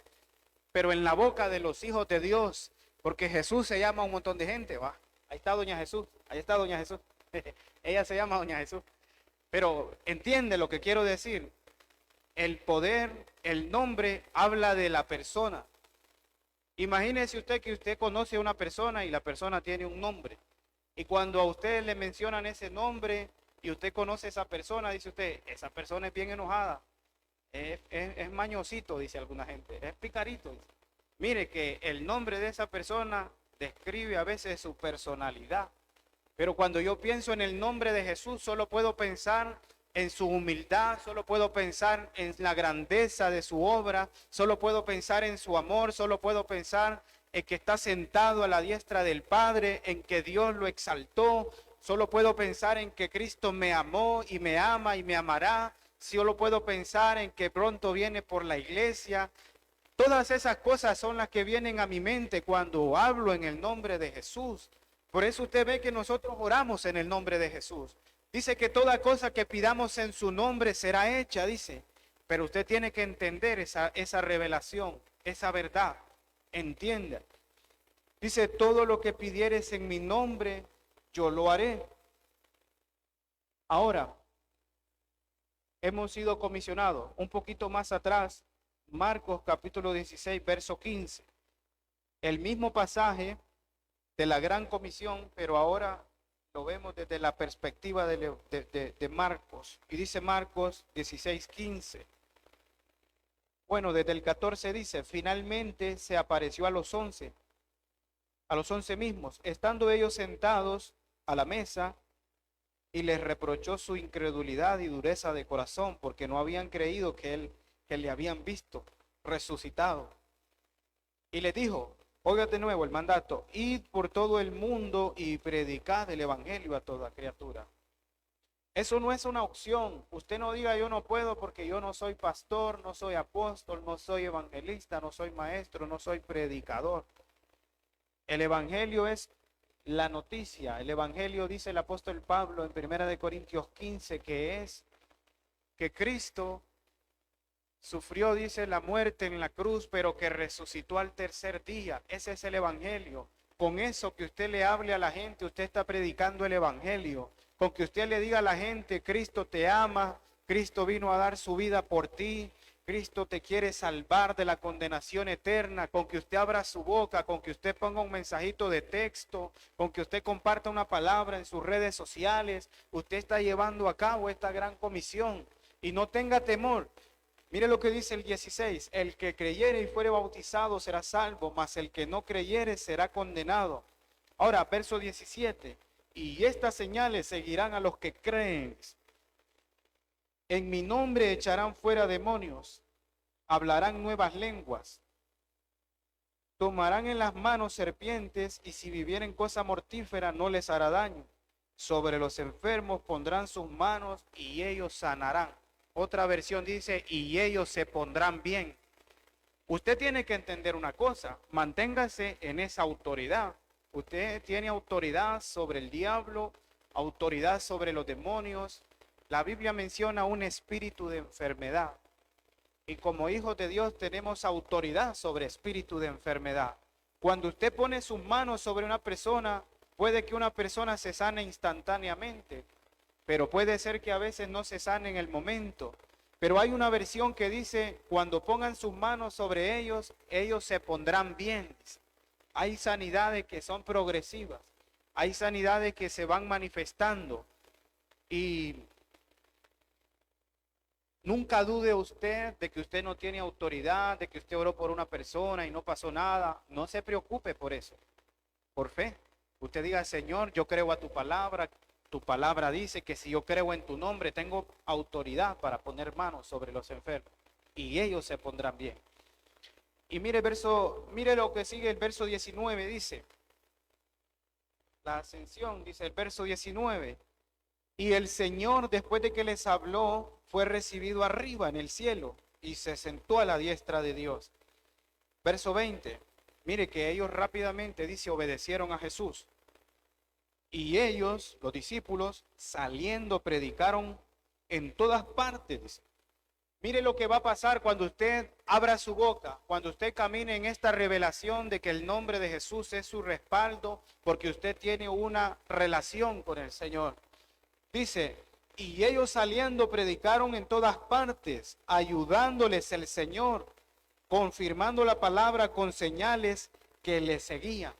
Pero en la boca de los hijos de Dios, porque Jesús se llama a un montón de gente, va. Ahí está Doña Jesús, ahí está Doña Jesús. Ella se llama Doña Jesús. Pero entiende lo que quiero decir. El poder, el nombre habla de la persona. Imagínese usted que usted conoce a una persona y la persona tiene un nombre. Y cuando a usted le mencionan ese nombre y usted conoce a esa persona, dice usted, esa persona es bien enojada. Es mañosito, dice alguna gente. Es picarito. Dice. Mire que el nombre de esa persona describe a veces su personalidad. Pero cuando yo pienso en el nombre de Jesús, solo puedo pensar en su humildad, solo puedo pensar en la grandeza de su obra, solo puedo pensar en su amor, solo puedo pensar en que está sentado a la diestra del Padre, en que Dios lo exaltó, solo puedo pensar en que Cristo me amó y me ama y me amará, solo puedo pensar en que pronto viene por la iglesia. Todas esas cosas son las que vienen a mi mente cuando hablo en el nombre de Jesús. Por eso usted ve que nosotros oramos en el nombre de Jesús. Dice que toda cosa que pidamos en su nombre será hecha, dice. Pero usted tiene que entender esa revelación, esa verdad. Entienda. Dice, todo lo que pidieres en mi nombre, yo lo haré. Ahora, hemos sido comisionados un poquito más atrás, Marcos capítulo 16, verso 15. El mismo pasaje de la gran comisión, pero ahora lo vemos desde la perspectiva de Marcos. Y dice Marcos 16:15. Bueno, desde el 14 dice, finalmente se apareció a los 11 mismos, estando ellos sentados a la mesa, y les reprochó su incredulidad y dureza de corazón, porque no habían creído que le habían visto resucitado. Y les dijo, oiga de nuevo el mandato, id por todo el mundo y predicad el evangelio a toda criatura. Eso no es una opción. Usted no diga yo no puedo porque yo no soy pastor, no soy apóstol, no soy evangelista, no soy maestro, no soy predicador. El evangelio es la noticia. El evangelio, dice el apóstol Pablo en 1 Corintios 15, que es que Cristo sufrió, dice, la muerte en la cruz, pero que resucitó al tercer día. Ese es el evangelio. Con eso que usted le hable a la gente, usted está predicando el evangelio. Con que usted le diga a la gente, Cristo te ama, Cristo vino a dar su vida por ti, Cristo te quiere salvar de la condenación eterna, con que usted abra su boca, con que usted ponga un mensajito de texto, con que usted comparta una palabra en sus redes sociales. Usted está llevando a cabo esta gran comisión y no tenga temor. Mire lo que dice el 16, el que creyere y fuere bautizado será salvo, mas el que no creyere será condenado. Ahora, verso 17, y estas señales seguirán a los que creen. En mi nombre echarán fuera demonios, hablarán nuevas lenguas, tomarán en las manos serpientes y si vivieren cosa mortífera no les hará daño. Sobre los enfermos pondrán sus manos y ellos sanarán. Otra versión dice, y ellos se pondrán bien. Usted tiene que entender una cosa, manténgase en esa autoridad. Usted tiene autoridad sobre el diablo, autoridad sobre los demonios. La Biblia menciona un espíritu de enfermedad. Y como hijos de Dios tenemos autoridad sobre espíritu de enfermedad. Cuando usted pone sus manos sobre una persona, puede que una persona se sane instantáneamente, pero puede ser que a veces no se sane en el momento. Pero hay una versión que dice, cuando pongan sus manos sobre ellos, ellos se pondrán bien. Hay sanidades que son progresivas, hay sanidades que se van manifestando y nunca dude usted de que usted no tiene autoridad, de que usted oró por una persona y no pasó nada. No se preocupe por eso. Por fe. Usted diga, Señor, yo creo a tu palabra. Tu palabra dice que si yo creo en tu nombre, tengo autoridad para poner manos sobre los enfermos. Y ellos se pondrán bien. Y mire lo que sigue el verso 19, dice. La ascensión, dice el verso 19. Y el Señor, después de que les habló, fue recibido arriba en el cielo y se sentó a la diestra de Dios. Verso 20, mire que ellos rápidamente, dice, obedecieron a Jesús. Y ellos, los discípulos, saliendo, predicaron en todas partes. Dice. Mire lo que va a pasar cuando usted abra su boca, cuando usted camine en esta revelación de que el nombre de Jesús es su respaldo, porque usted tiene una relación con el Señor. Dice, y ellos saliendo predicaron en todas partes, ayudándoles el Señor, confirmando la palabra con señales que le seguían.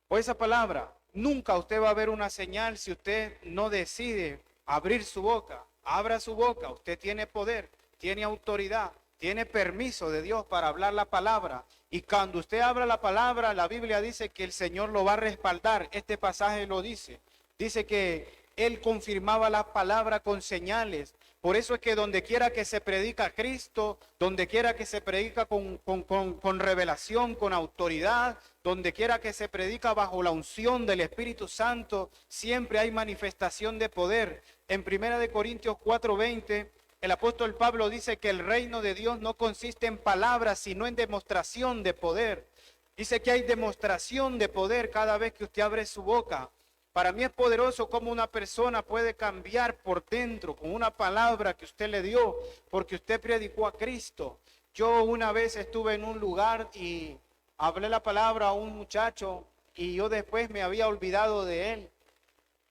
O esa palabra, nunca usted va a ver una señal si usted no decide abrir su boca. Abra su boca, usted tiene poder, tiene autoridad, tiene permiso de Dios para hablar la palabra. Y cuando usted abra la palabra, la Biblia dice que el Señor lo va a respaldar. Este pasaje lo dice. Dice que Él confirmaba la palabra con señales. Por eso es que donde quiera que se predica a Cristo, donde quiera que se predica con revelación, con autoridad, donde quiera que se predica bajo la unción del Espíritu Santo, siempre hay manifestación de poder. En 1 Corintios 4:20, el apóstol Pablo dice que el reino de Dios no consiste en palabras, sino en demostración de poder. Dice que hay demostración de poder cada vez que usted abre su boca. Para mí es poderoso cómo una persona puede cambiar por dentro con una palabra que usted le dio, porque usted predicó a Cristo. Yo una vez estuve en un lugar y hablé la palabra a un muchacho y yo después me había olvidado de él.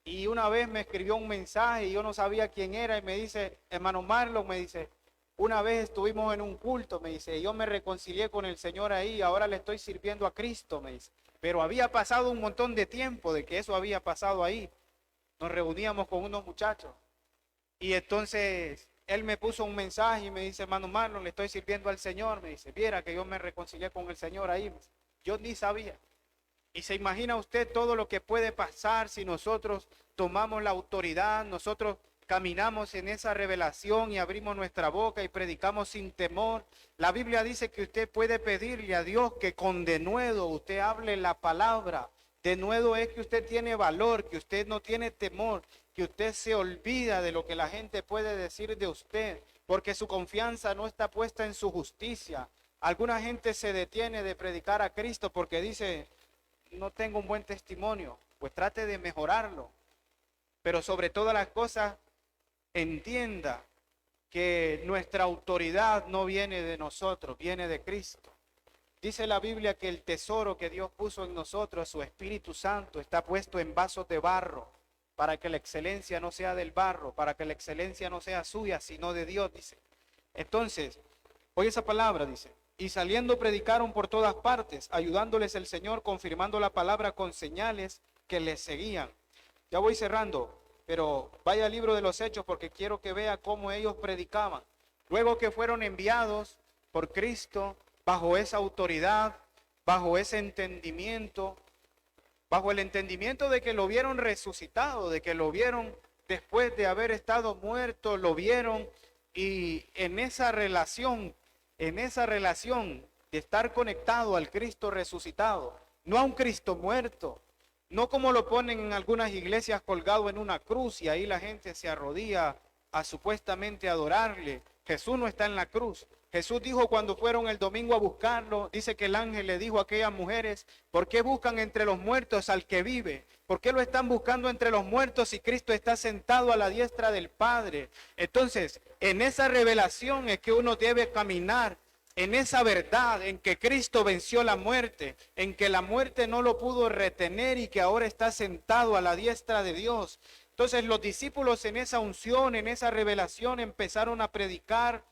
Y una vez me escribió un mensaje y yo no sabía quién era y me dice, hermano Marlon, me dice, una vez estuvimos en un culto, me dice, yo me reconcilié con el Señor ahí y ahora le estoy sirviendo a Cristo, me dice. Pero había pasado un montón de tiempo de que eso había pasado ahí. Nos reuníamos con unos muchachos. Y entonces él me puso un mensaje y me dice, hermano Marlon, le estoy sirviendo al Señor. Me dice, viera que yo me reconcilié con el Señor ahí. Yo ni sabía. Y se imagina usted todo lo que puede pasar si nosotros tomamos la autoridad, nosotros caminamos en esa revelación y abrimos nuestra boca y predicamos sin temor. La Biblia dice que usted puede pedirle a Dios que con denuedo usted hable la palabra. Denuedo es que usted tiene valor, que usted no tiene temor, que usted se olvida de lo que la gente puede decir de usted, porque su confianza no está puesta en su justicia. Alguna gente se detiene de predicar a Cristo porque dice, no tengo un buen testimonio. Pues trate de mejorarlo. Pero sobre todas las cosas, entienda que nuestra autoridad no viene de nosotros, viene de Cristo. Dice la Biblia que el tesoro que Dios puso en nosotros, su Espíritu Santo, está puesto en vasos de barro, para que la excelencia no sea del barro, para que la excelencia no sea suya, sino de Dios, dice. Entonces, Oye esa palabra, dice. Y saliendo predicaron por todas partes, ayudándoles el Señor, confirmando la palabra con señales que les seguían. Ya voy cerrando, pero vaya al libro de los Hechos porque quiero que vea cómo ellos predicaban. Luego que fueron enviados por Cristo, bajo esa autoridad, bajo ese entendimiento, bajo el entendimiento de que lo vieron resucitado, de que lo vieron después de haber estado muerto, lo vieron, y en esa relación de estar conectado al Cristo resucitado, no a un Cristo muerto, no como lo ponen en algunas iglesias colgado en una cruz y ahí la gente se arrodilla a supuestamente adorarle. Jesús no está en la cruz. Jesús dijo cuando fueron el domingo a buscarlo, dice que el ángel le dijo a aquellas mujeres: ¿por qué buscan entre los muertos al que vive? ¿Por qué lo están buscando entre los muertos si Cristo está sentado a la diestra del Padre? Entonces, en esa revelación es que uno debe caminar, en esa verdad, en que Cristo venció la muerte, en que la muerte no lo pudo retener y que ahora está sentado a la diestra de Dios. Entonces los discípulos en esa unción, en esa revelación empezaron a predicar,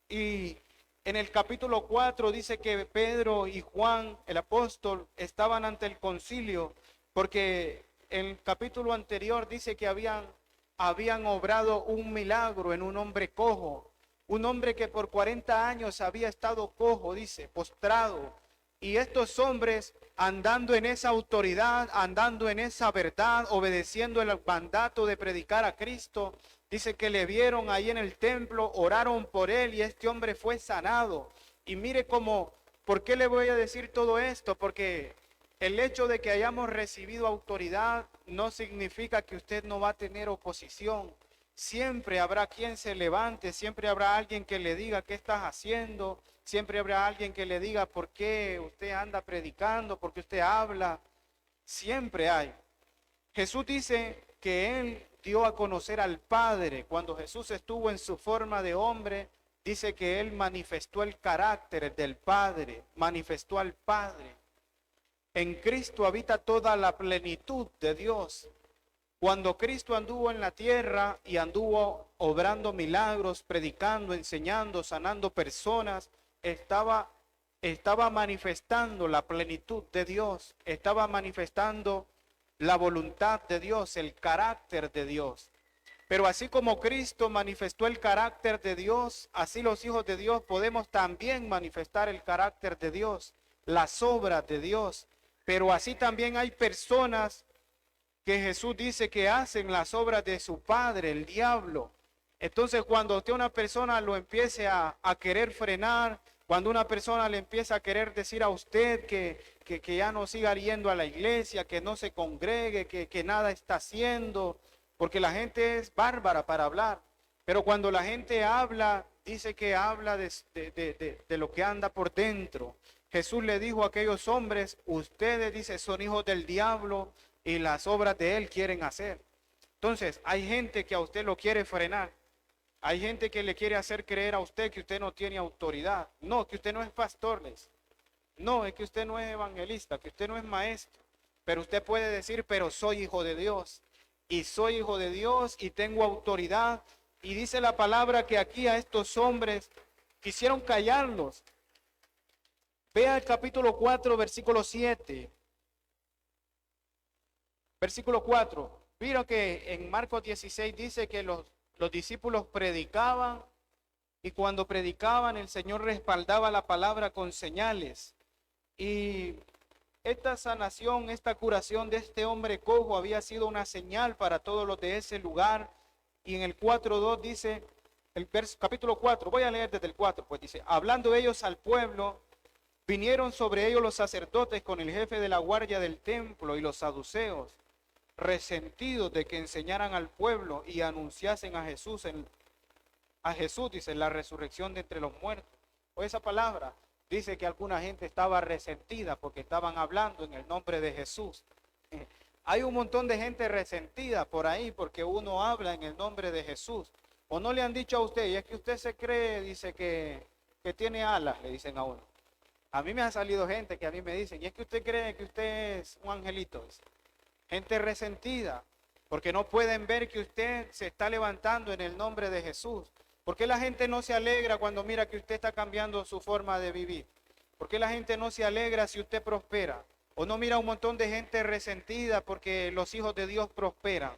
y en el capítulo 4 dice que Pedro y Juan, el apóstol, estaban ante el concilio, porque en el capítulo anterior dice que habían obrado un milagro en un hombre cojo. Un hombre que por 40 años había estado cojo, dice, postrado. Y estos hombres, andando en esa autoridad, andando en esa verdad, obedeciendo el mandato de predicar a Cristo, dice que le vieron ahí en el templo, oraron por él y este hombre fue sanado. Y mire cómo, ¿por qué le voy a decir todo esto? Porque el hecho de que hayamos recibido autoridad no significa que usted no va a tener oposición. Siempre habrá quien se levante, siempre habrá alguien que le diga qué estás haciendo, siempre habrá alguien que le diga por qué usted anda predicando, por qué usted habla. Siempre hay. Jesús dice que Él dio a conocer al Padre. Cuando Jesús estuvo en su forma de hombre, dice que Él manifestó el carácter del Padre, manifestó al Padre. En Cristo habita toda la plenitud de Dios. Cuando Cristo anduvo en la tierra y anduvo obrando milagros, predicando, enseñando, sanando personas, estaba manifestando la plenitud de Dios, estaba manifestando la voluntad de Dios, el carácter de Dios. Pero así como Cristo manifestó el carácter de Dios, así los hijos de Dios podemos también manifestar el carácter de Dios, las obras de Dios. Pero así también hay personas que Jesús dice que hacen las obras de su padre, el diablo. Entonces cuando usted una persona lo empiece a querer frenar, cuando una persona le empieza a querer decir a usted que ya no siga yendo a la iglesia, que no se congregue, que nada está haciendo, porque la gente es bárbara para hablar, pero cuando la gente habla, dice que habla de lo que anda por dentro. Jesús le dijo a aquellos hombres: ustedes, dice, son hijos del diablo y las obras de él quieren hacer. Entonces, hay gente que a usted lo quiere frenar. Hay gente que le quiere hacer creer a usted que usted no tiene autoridad. No, que usted no es pastor. No, es que usted no es evangelista, que usted no es maestro. Pero usted puede decir: pero soy hijo de Dios. Y soy hijo de Dios y tengo autoridad. Y dice la palabra que aquí a estos hombres quisieron callarlos. Vea el capítulo 4, versículo 7. Versículo 4. Vieron que en Marcos 16 dice que los discípulos predicaban, y cuando predicaban el Señor respaldaba la palabra con señales. Y esta sanación, esta curación de este hombre cojo había sido una señal para todos los de ese lugar. Y en el 4:2 dice, capítulo 4, voy a leer desde el 4, pues dice: hablando ellos al pueblo, vinieron sobre ellos los sacerdotes con el jefe de la guardia del templo y los saduceos, resentidos de que enseñaran al pueblo y anunciasen a Jesús, dice, la resurrección de entre los muertos. O esa palabra dice que alguna gente estaba resentida porque estaban hablando en el nombre de Jesús. Hay un montón de gente resentida por ahí porque uno habla en el nombre de Jesús. O no le han dicho a usted: y es que usted se cree, dice, que tiene alas, le dicen a uno. A mí me ha salido gente que a mí me dicen: y es que usted cree que usted es un angelito, dice. Gente resentida, porque no pueden ver que usted se está levantando en el nombre de Jesús, ¿Por qué la gente no se alegra cuando mira que usted está cambiando su forma de vivir? ¿Por qué la gente no se alegra si usted prospera? ¿O no mira un montón de gente resentida porque los hijos de Dios prosperan?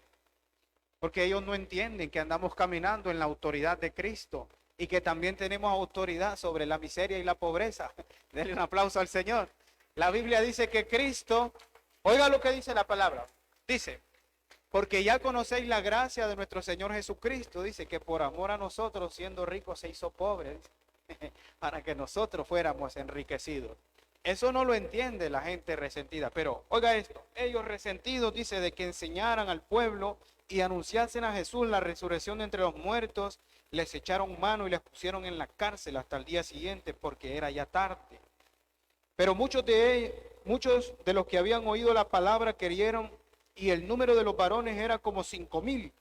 Porque ellos no entienden que andamos caminando en la autoridad de Cristo y que también tenemos autoridad sobre la miseria y la pobreza. Denle un aplauso al Señor. La Biblia dice que Cristo, oiga lo que dice la palabra, dice, porque ya conocéis la gracia de nuestro Señor Jesucristo, dice que por amor a nosotros, siendo ricos, se hizo pobre, para que nosotros fuéramos enriquecidos. Eso no lo entiende la gente resentida, pero oiga esto, ellos resentidos, dice, de que enseñaran al pueblo y anunciasen a Jesús la resurrección de entre los muertos, les echaron mano y les pusieron en la cárcel hasta el día siguiente porque era ya tarde. Pero muchos de los que habían oído la palabra creyeron y el número de los varones era como 5,000.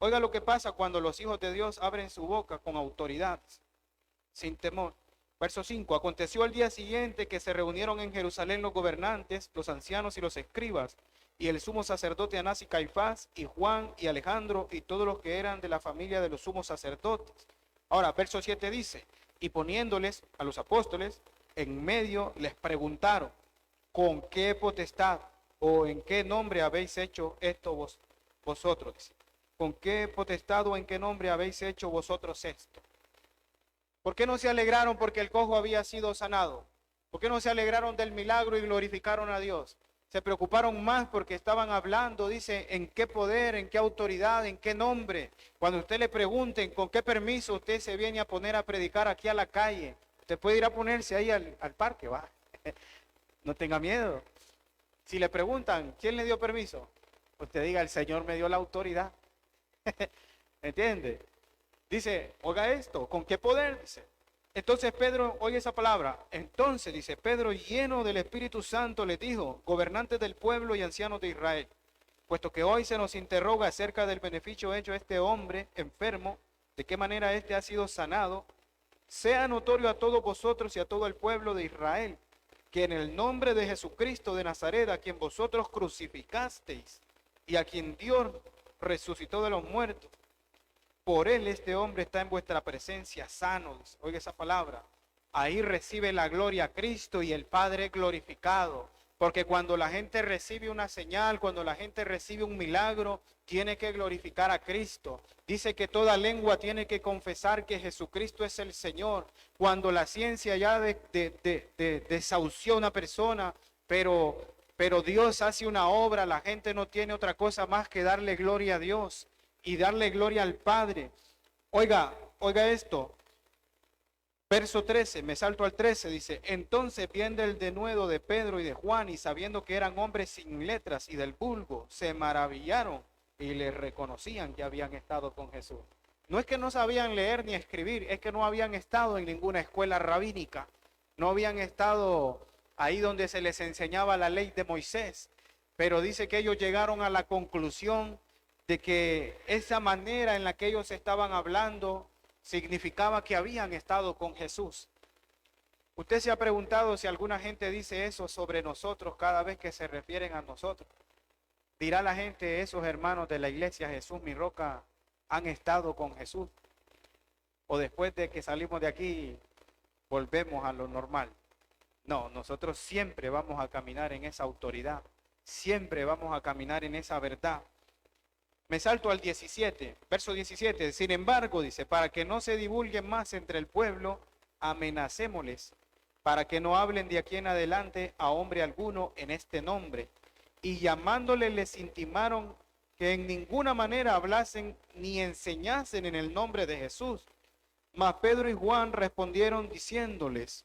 Oiga lo que pasa cuando los hijos de Dios abren su boca con autoridad, sin temor. Verso 5, aconteció al día siguiente que se reunieron en Jerusalén los gobernantes, los ancianos y los escribas, y el sumo sacerdote Anás y Caifás, y Juan y Alejandro, y todos los que eran de la familia de los sumos sacerdotes. Ahora, verso 7 dice, y poniéndoles a los apóstoles en medio, les preguntaron, ¿con qué potestad o en qué nombre habéis hecho esto vosotros? Dice, ¿con qué potestad o en qué nombre habéis hecho vosotros esto? ¿Por qué no se alegraron porque el cojo había sido sanado? ¿Por qué no se alegraron del milagro y glorificaron a Dios? Se preocuparon más porque estaban hablando, dice, en qué poder, en qué autoridad, en qué nombre. Cuando usted le pregunten con qué permiso usted se viene a poner a predicar aquí a la calle, usted puede ir a ponerse ahí al parque, va. No tenga miedo. Si le preguntan, ¿quién le dio permiso? Usted diga, el Señor me dio la autoridad. ¿Entiende? Dice, oiga esto, ¿con qué poder? Dice. Entonces Pedro, oye esa palabra. Entonces, dice Pedro, lleno del Espíritu Santo, les dijo, gobernantes del pueblo y ancianos de Israel, puesto que hoy se nos interroga acerca del beneficio hecho a este hombre enfermo, de qué manera éste ha sido sanado, sea notorio a todos vosotros y a todo el pueblo de Israel, que en el nombre de Jesucristo de Nazaret, a quien vosotros crucificasteis y a quien Dios resucitó de los muertos, por él este hombre está en vuestra presencia sano. Oiga esa palabra. Ahí recibe la gloria a Cristo y el Padre glorificado. Porque cuando la gente recibe una señal, cuando la gente recibe un milagro, tiene que glorificar a Cristo. Dice que toda lengua tiene que confesar que Jesucristo es el Señor. Cuando la ciencia ya desahució a una persona, pero Dios hace una obra, la gente no tiene otra cosa más que darle gloria a Dios y darle gloria al Padre. Oiga esto. Verso 13, me salto al 13, dice, entonces viendo el denuedo de Pedro y de Juan y sabiendo que eran hombres sin letras y del vulgo, se maravillaron y les reconocían que habían estado con Jesús. No es que no sabían leer ni escribir, es que no habían estado en ninguna escuela rabínica, no habían estado ahí donde se les enseñaba la ley de Moisés, pero dice que ellos llegaron a la conclusión de que esa manera en la que ellos estaban hablando significaba que habían estado con Jesús. Usted se ha preguntado si alguna gente dice eso sobre nosotros cada vez que se refieren a nosotros. Dirá la gente, esos hermanos de la iglesia Jesús mi roca han estado con Jesús. O después de que salimos de aquí volvemos a lo normal. No, nosotros siempre vamos a caminar en esa autoridad. Siempre vamos a caminar en esa verdad. Me salto al 17, verso 17. Sin embargo, dice, para que no se divulguen más entre el pueblo, amenacémosles, para que no hablen de aquí en adelante a hombre alguno en este nombre. Y llamándoles les intimaron que en ninguna manera hablasen ni enseñasen en el nombre de Jesús. Mas Pedro y Juan respondieron diciéndoles,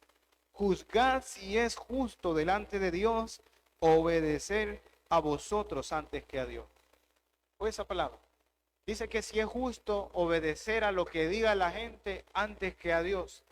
juzgad si es justo delante de Dios obedecer a vosotros antes que a Dios. Oye esa palabra. Dice que si es justo obedecer a lo que diga la gente antes que a Dios.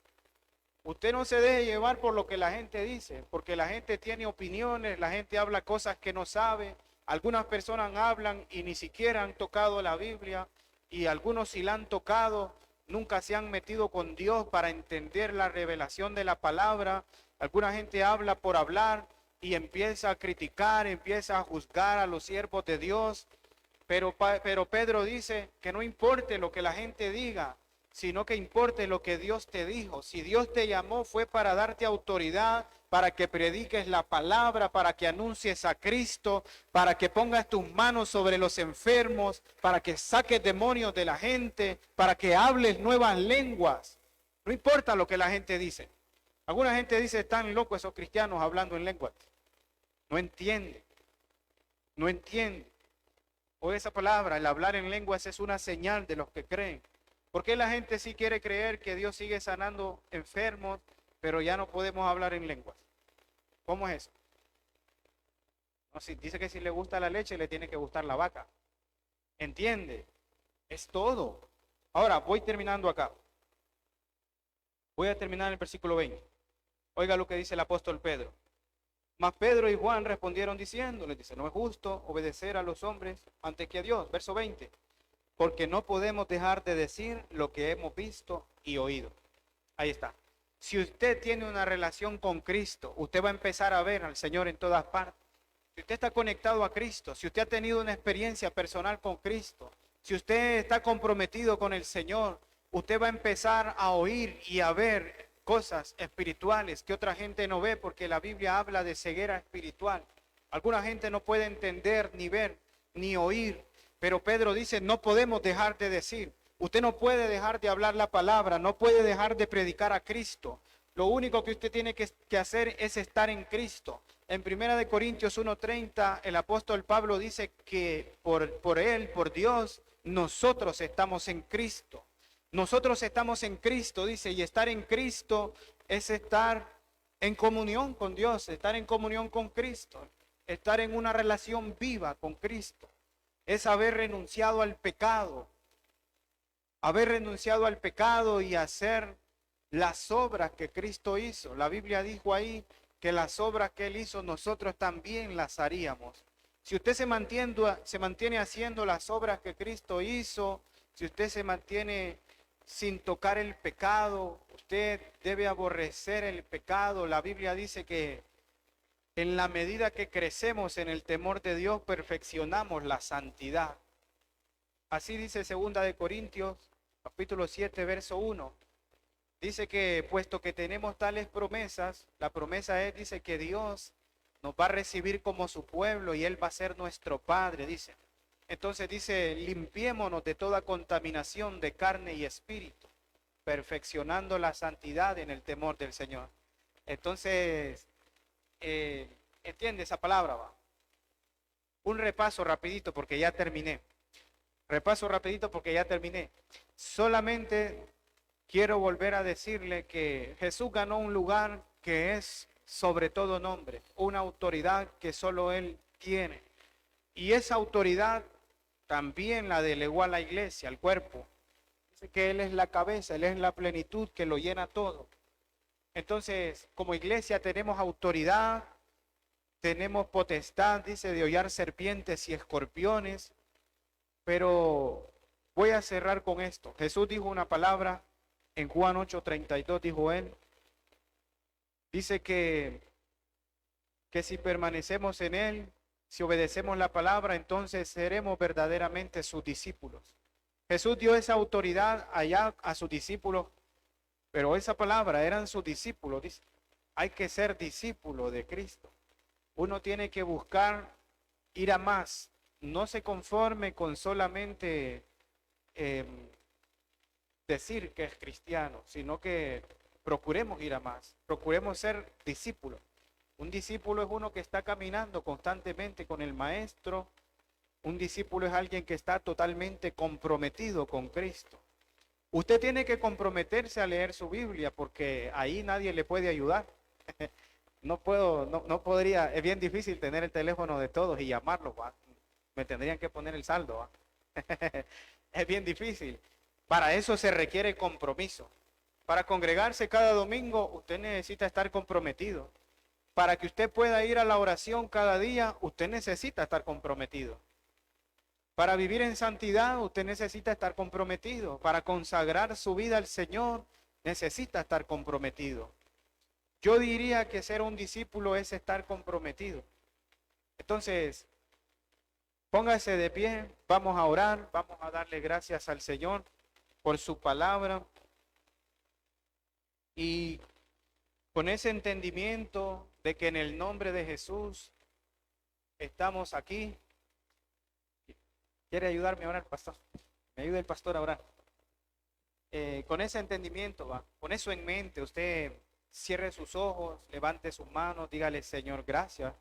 Usted no se deje llevar por lo que la gente dice, porque la gente tiene opiniones, la gente habla cosas que no sabe. Algunas personas hablan y ni siquiera han tocado la Biblia, y algunos si la han tocado, nunca se han metido con Dios para entender la revelación de la palabra. Alguna gente habla por hablar y empieza a criticar, empieza a juzgar a los siervos de Dios. Pero Pedro dice que no importe lo que la gente diga, sino que importe lo que Dios te dijo. Si Dios te llamó fue para darte autoridad, para que prediques la palabra, para que anuncies a Cristo, para que pongas tus manos sobre los enfermos, para que saques demonios de la gente, para que hables nuevas lenguas. No importa lo que la gente dice. Alguna gente dice, están locos esos cristianos hablando en lenguas. No entiende. No entiende. O esa palabra, el hablar en lenguas es una señal de los que creen. ¿Por qué la gente sí quiere creer que Dios sigue sanando enfermos, pero ya no podemos hablar en lenguas? ¿Cómo es eso? No, si dice que si le gusta la leche, le tiene que gustar la vaca. ¿Entiende? Es todo. Ahora, voy terminando acá. Voy a terminar en el versículo 20. Oiga lo que dice el apóstol Pedro. Mas Pedro y Juan respondieron diciendo, les dice, no es justo obedecer a los hombres antes que a Dios. Verso 20. Porque no podemos dejar de decir lo que hemos visto y oído. Ahí está. Si usted tiene una relación con Cristo, usted va a empezar a ver al Señor en todas partes. Si usted está conectado a Cristo, si usted ha tenido una experiencia personal con Cristo, si usted está comprometido con el Señor, usted va a empezar a oír y a ver cosas espirituales que otra gente no ve, porque la Biblia habla de ceguera espiritual. Alguna gente no puede entender, ni ver, ni oír, pero Pedro dice, no podemos dejar de decir. Usted no puede dejar de hablar la palabra, no puede dejar de predicar a Cristo. Lo único que usted tiene que hacer es estar en Cristo. En 1 Corintios 1:30, el apóstol Pablo dice que por Él, por Dios, nosotros estamos en Cristo. Nosotros estamos en Cristo, dice, y estar en Cristo es estar en comunión con Dios, estar en comunión con Cristo, estar en una relación viva con Cristo. Es haber renunciado al pecado y hacer las obras que Cristo hizo. La Biblia dijo ahí que las obras que Él hizo nosotros también las haríamos. Si usted se mantiene haciendo las obras que Cristo hizo, si usted se mantiene sin tocar el pecado, usted debe aborrecer el pecado. La Biblia dice que en la medida que crecemos en el temor de Dios, perfeccionamos la santidad. Así dice 2 Corintios, capítulo 7, verso 1. Dice que puesto que tenemos tales promesas, la promesa es, dice que Dios nos va a recibir como su pueblo y Él va a ser nuestro Padre, dice. Entonces dice, limpiémonos de toda contaminación de carne y espíritu, perfeccionando la santidad en el temor del Señor. Entonces, entiende esa palabra, va. Un repaso rapidito porque ya terminé. Solamente quiero volver a decirle que Jesús ganó un lugar que es sobre todo nombre, una autoridad que solo Él tiene. Y esa autoridad también la delegó a la iglesia, al cuerpo. Dice que Él es la cabeza, Él es la plenitud que lo llena todo. Entonces, como iglesia tenemos autoridad, tenemos potestad, dice, de hollar serpientes y escorpiones. Pero voy a cerrar con esto. Jesús dijo una palabra en Juan 8:32, dijo Él. Dice que si permanecemos en Él, si obedecemos la palabra, entonces seremos verdaderamente sus discípulos. Jesús dio esa autoridad allá a sus discípulos, pero esa palabra eran sus discípulos. Dice, hay que ser discípulo de Cristo. Uno tiene que buscar ir a más. No se conforme con solamente decir que es cristiano, sino que procuremos ir a más. Procuremos ser discípulos. Un discípulo es uno que está caminando constantemente con el maestro. Un discípulo es alguien que está totalmente comprometido con Cristo. Usted tiene que comprometerse a leer su Biblia porque ahí nadie le puede ayudar. No podría, es bien difícil tener el teléfono de todos y llamarlos, ¿va? Me tendrían que poner el saldo, ¿va? Es bien difícil. Para eso se requiere compromiso. Para congregarse cada domingo, usted necesita estar comprometido. Para que usted pueda ir a la oración cada día, usted necesita estar comprometido. Para vivir en santidad, usted necesita estar comprometido. Para consagrar su vida al Señor, necesita estar comprometido. Yo diría que ser un discípulo es estar comprometido. Entonces, póngase de pie, vamos a orar, vamos a darle gracias al Señor. por su palabra y con ese entendimiento de que en el nombre de Jesús estamos aquí. ¿Quiere ayudarme a orar, pastor? Me ayuda el pastor a orar. Con ese entendimiento, va, con eso en mente, usted cierre sus ojos, levante sus manos, dígale, Señor, gracias